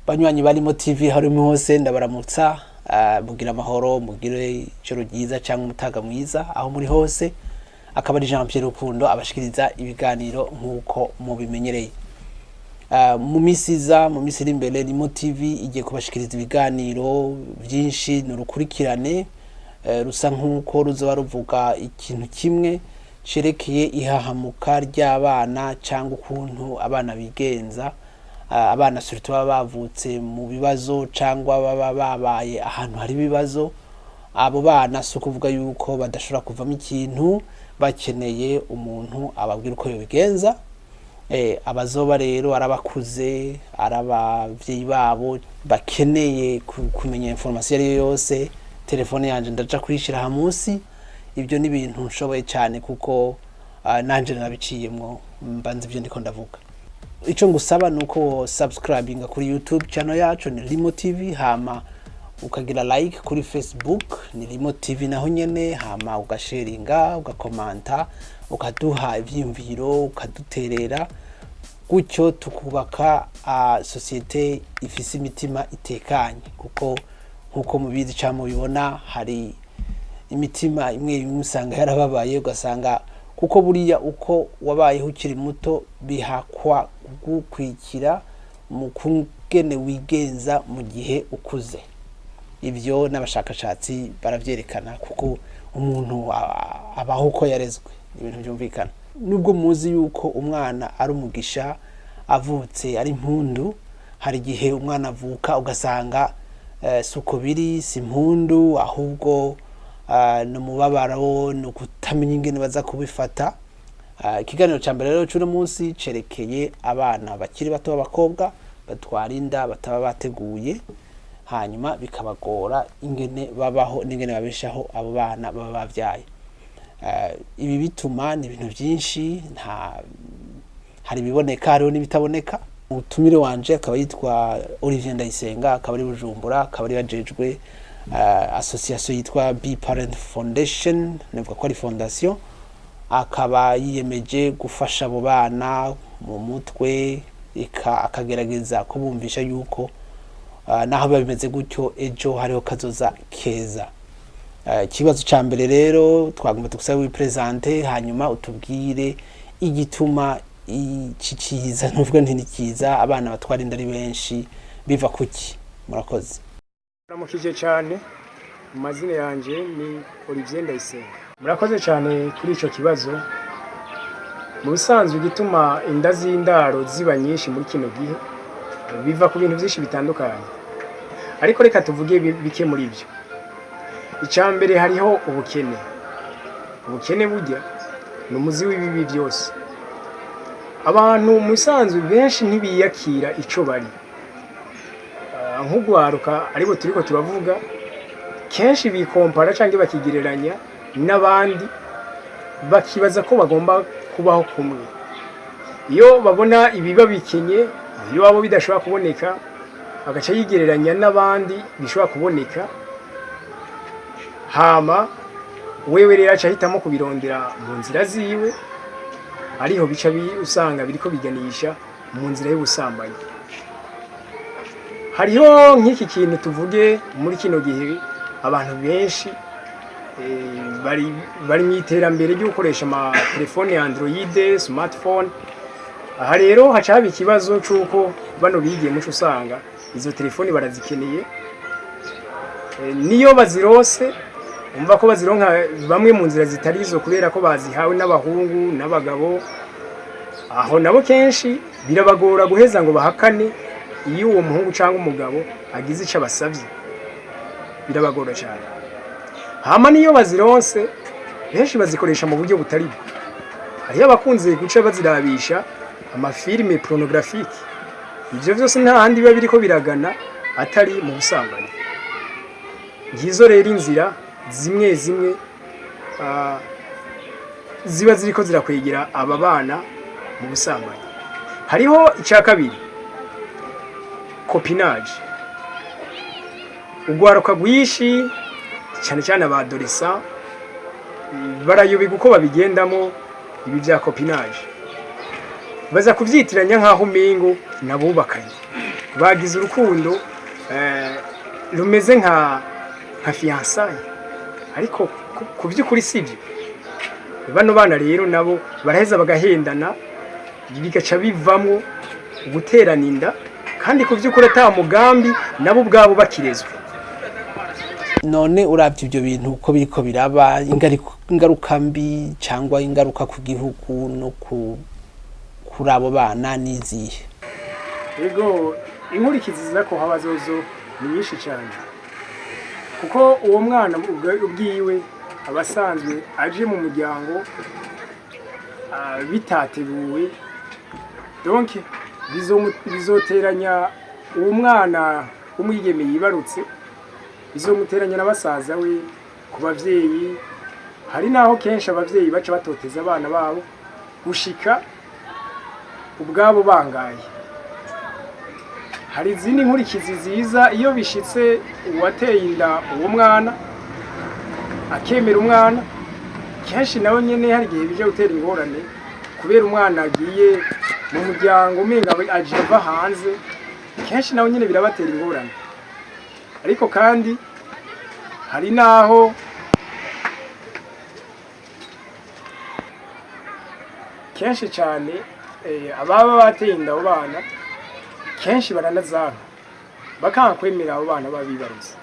banywanyi barimo TV harimo hose ndabaramutsa mugira amahoro mugire ijoro ryiza cyangwa umutaga mwiza aho muri hose akaba ari Jean Pierre Rukundo abashikiriza ibiganiro nkuko mubimenyereye mu misiza mu misiri imbere ni TV igiye kubashikiriza ibiganiro byinshi n'urukurikirane rusa nkuko ruzoba ruvuga ikintu kimwe cerekeye ihahamuka ry'abana cyangwa ukuntu abana bigenza abana surtout bavutse mu bibazo cyangwa baba babaye ahantu hari bibazo abo bana so kuvuga yuko badashobora kuvamo ikintu bakeneye umuntu ababwira uko yobigenza abazoba rero arabakuze arabavyeyi babo bakeneye kumenya information ari yose telefone yanje ndaja kwishira hamusi ibyo ni ibintu nshoboye cyane kuko nanje nabiciyemwo mbanze ibyo ndiko ndavuga ico ngusaba nuko subscribinga kuri YouTube channel yacu ni Limo TV hama ukagira like kuri Facebook ni Limo TV naho nyene hama ugasharinga ugakomanta ukaduha ivyimviro ukaduterera gutyo tukubaka societe ifise imitima itekanye kuko nkuko mubizi cyangwa mubibona hari imitima imwe usanga yarababaye ugasanga kuko buriya uko wabayeho ukiri muto bihakwa gukwikira mu kungene wigenza mu gihe ukuze ibyo n'abashakashatsi baravyerekana kuko umuntu abaho uko yarezwe ibintu byumvikana nubwo muzi yuko umwana ari umugisha avutse ari impundu hari gihe umwana avuka ugasanga suko biri si impundu ahubwo no mubabaro no kutamenya ingene baza kubifata ikiganiro cyambere rero cy'uno munsi cerekeye abana bakiri bato b'abakobwa batwarinda bataba bateguye hanyuma bikabagora ingene babaho n'ingene babeshaho abo bana baba bavyaye ibi bituma ni ibintu byinshi hari biboneka hariho n'ibitaboneka utumire wanje akaba yitwa Olivier Ndayisenga akaba ari Bujumbura akaba ari bajejwe association yitwa Be Parent Foundation nevuga ko ari fondation akaba yiyemeje gufasha abo bana mu mutwe akagerageza kubumvisha yuko naho bimeze gutyo ejo hariho kazoza keza ikibazo ca mbere rero twagomba tukusaba wipresente hanyuma utubwire igituma icikiza nuvuga nti nikiza abana batwarinda ari benshi biva kuki murakoze Muramukije cyane mu mazina yanje ni Olivier Ndayisenga murakoze cyane kuri ico kibazo mu bisanzwe gituma inda z'indaro ziba nyinshi muri kino gihe biva ku bintu byinshi bitandukanye ariko reka tuvuge bike muri byo icambere hariho ubukene burya numuzi w'ibibi byose abantu mu bisanzwe benshi ntibiyakira ico bari nk'ugwaruka ariko turiko turavuga kenshi bikompara canke bakigereranya n'abandi bakibaza ko bagomba kubaho kumwe iyo babona ibiba bikenye iyo wabo bidashobora kuboneka agaca yigereranya n'abandi bishobora kuboneka hama wewe rero aca hitamo kubirondera mu nzira ziwe ariho bica usanga biriko biganisha mu nzira y'ubusambanyi hariho nk'iki kintu tuvuge muri kino gihe abantu benshi bari mu iterambere ryo gukoresha ama telefone ya Android smartphone aha rero haca haba ikibazo cy'uko bano bigiye muco usanga izo telefone barazikeneye niyo bazirose umva ko bazironka bamwe mu nzira zitari izo kubera ko bazihawe n'abahungu n'abagabo aho nabo kenshi birabagora guheza ngo bahakane iyo uwo muhungu cyangwa umugabo agize ico abasavye birabagora cyane hama niyo bazironse benshi bazikoresha mu buryo butari bwo hariyo abakunze guca bazirabisha amafilme pornographique ivyo vyose nta handi biba biriko biragana atari mu busambanyi ngizo rero inzira zimwe ziba ziriko zirakwegera aba bana mu busambanyi hariho icya kabiri copinage ugwaruka gwishi cyane cyane abadolescent barayoberwa uko babigendamo ibi bya copinage baza kuvyitiranya nkaho umengo nabubakanye bagize urukundo rumeze nka fiançailles ariko ku by'ukuri sibyo. Bano bana rero nabo baraheza bagahendana bigaca bivamo guterana inda kandi ku by'ukuri ata mugambi nabo ubwabo bakirezwe. None uravye ibyo bintu uko biriko biraba ingaruka mbi cyangwa ingaruka ku gihugu no kuri abo bana nizihe? Ego inkurikizi ziza ko habazozo ni nyinshi cyane kuko uwo mwana ubwiwe abasanzwe aje mu muryango bitateguwe donc bizoteranya uwo mwana umwigeme yibarutse, bizomuteranya n'abasaza we ku bavyeyi. Hari naho kenshi abavyeyi baca batoteza abana babo gushika ubwabo bangaye. Hari izindi nkurikizi ziza iyo bishitse uwateye inda uwo mwana akemera umwana, kenshi nawe nyene hari igihe bije gutera ingorane kubera umwana agiye mu muryango umenga aje ava hanze, kenshi nawe nyene birabatera ingorane. Ariko kandi hari naho kenshi cyane ababa bateye inda abo bana kenshi baranazana bakanga kwemera abo bana babibarutse.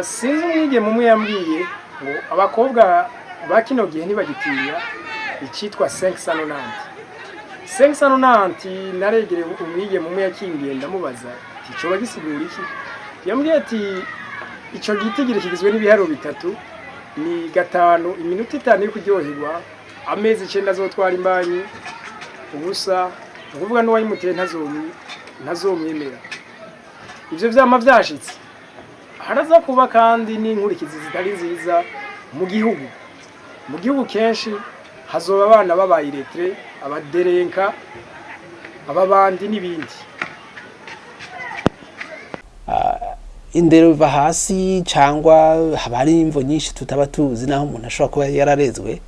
Sinzi umwigeme umwe yambwiye ngo abakobwa ba kino gihe ntibagitinya icyitwa 590. 590 naregere umwigeme umwe yakimbiye ndamubaza ati cyo bagisigura iki? Yambwiye ati ico gitigire kigizwe n'ibiharo bitatu, ni 5 iminota 5 yo kuryoherwa, amezi 9 azotwara imbanyi, ubusa ukuvuga no wayimuteye ntazomwemera. Ivyo vyama vyashitse haraza kuba kandi n'inkurikizi zitari nziza mu gihugu. Mu gihugu kenshi hazoba abana babaye iletre, abaderenka, ababandi n'ibindi. Indero biva hasi cyangwa habari imvo nyinshi tutaba tuzi naho umuntu ashobora kuba yararezwe.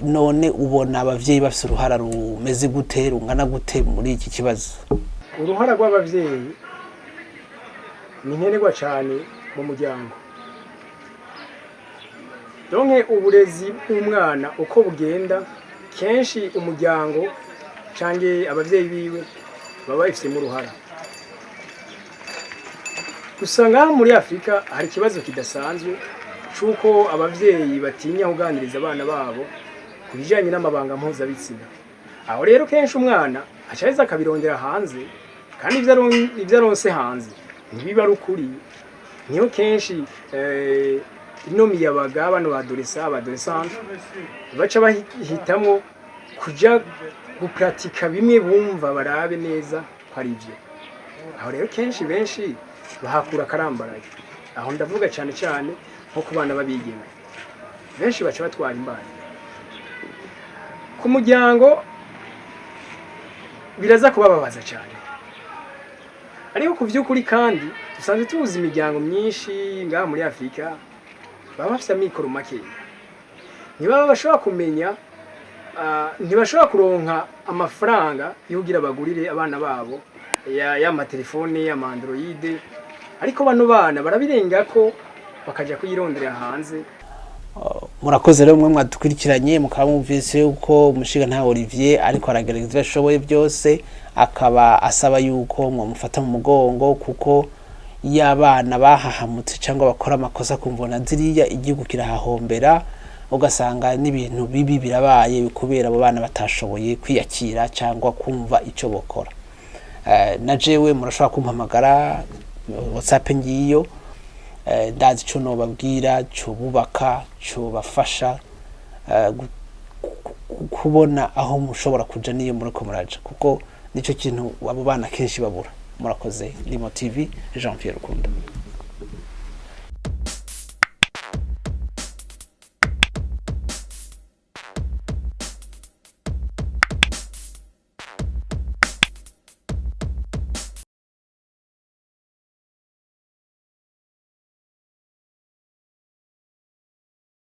None ubona abavyeyi bafite uruhara rumeze gute, rungana gute muri iki kibazo? Uruhara rw'abavyeyi ni nkenerwa cyane mu muryango. Donke uburezi bw'umwana uko bugenda kenshi umuryango cange abavyeyi biwe baba bafite mu ruhara. Usanga muri Afrika hari ikibazo kidasanzwe cuko abavyeyi batinya kuganiriza abana babo kubijanye n'amabanga mpuzabitsina. Aho rero kenshi umwana acaheza akabirondera hanze kandi ivyo aronse hanze ntibiba ari ukuri. Niyo kenshi ino miyabaga bano adolescent baca bahitamwo kuja gupratika bimwe bumva barabe neza ko ari ivyo. Aho rero kenshi benshi bahakura karambaraye. Aho ndavuga cyane cyane nko ku bana babigeme benshi baca batwara imbanyi. Ku muryango biraza kubababaza cyane, ariko ku vy'ukuri kandi dusanzwe tuzi imiryango myinshi ngaha muri Afrika baba bafite amikoro make, ntibaba bashobora kumenya ntibashobora kuronka amafaranga yo kugira bagurire abana babo y'amatelefone y'amandroid, ariko bano bana barabirenga ko bakaja kuyironderera hanze. Murakoze rero mwe mwadukurikiranye mukaba mumvise uko umushiga nta Olivier ariko aragerageza ashoboye byose, akaba asaba yuko mwamufata mu mugongo kuko y'abana bahahamutse cyangwa bakora amakosa kumvona ziriya igihugu kirahahombera, ugasanga n'ibintu bibi birabaye kubera abo bana batashoboye kwiyakira cyangwa kumva ico bokora. Na jewe murashobora kumpamagara WhatsApp ngiyo, ndazi cyo nobabwira cyo bubaka cyo bafasha kubona aho mushobora kuja niyo muriko muraja, kuko nico kintu abo bana kenshi babura. Murakoze. Limo TV, Jean Pierre Rukundo.